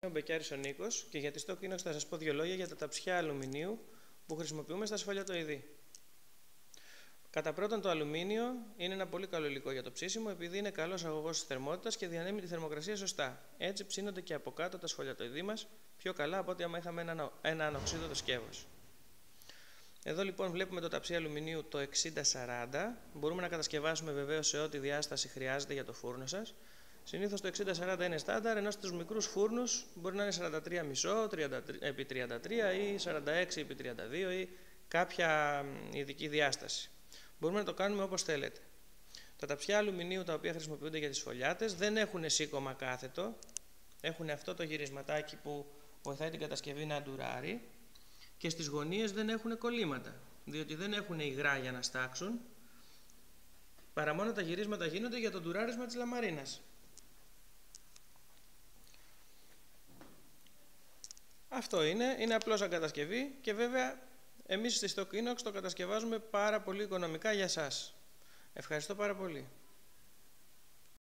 Είμαι ο Μπεκιάρης ο Νίκος και για τη Stock Inox θα σας πω δύο λόγια για τα ταψιά αλουμινίου που χρησιμοποιούμε στα σφαλιατοειδή. Κατά πρώτον, το αλουμίνιο είναι ένα πολύ καλό υλικό για το ψήσιμο επειδή είναι καλός αγωγός της θερμότητας και διανέμει τη θερμοκρασία σωστά. Έτσι ψήνονται και από κάτω τα σφαλιατοειδή μας πιο καλά από ό,τι άμα είχαμε ένα ανοξίδωτο σκεύος. Εδώ λοιπόν βλέπουμε το ταψί αλουμινίου το 60-40. Μπορούμε να κατασκευάσουμε βεβαίως σε ό,τι διάσταση χρειάζεται για το φούρνο σας. Συνήθως το 60-40 είναι στάνταρ, ενώ στους μικρούς φούρνους μπορεί να είναι 43,5 επί 33 ή 46 επί 32 ή κάποια ειδική διάσταση. Μπορούμε να το κάνουμε όπως θέλετε. Τα ταψιά αλουμινίου τα οποία χρησιμοποιούνται για τις σφολιάτες δεν έχουν σήκωμα κάθετο. Έχουν αυτό το γυρισματάκι που βοηθάει την κατασκευή να αντουράρει και στις γωνίες δεν έχουν κολλήματα, διότι δεν έχουν υγρά για να στάξουν, παρά μόνο τα γυρίσματα γίνονται για το ντουράρισμα της λαμαρίνας. Αυτό είναι απλό σαν κατασκευή και βέβαια εμείς στη Stock Inox το κατασκευάζουμε πάρα πολύ οικονομικά για σας. Ευχαριστώ πάρα πολύ.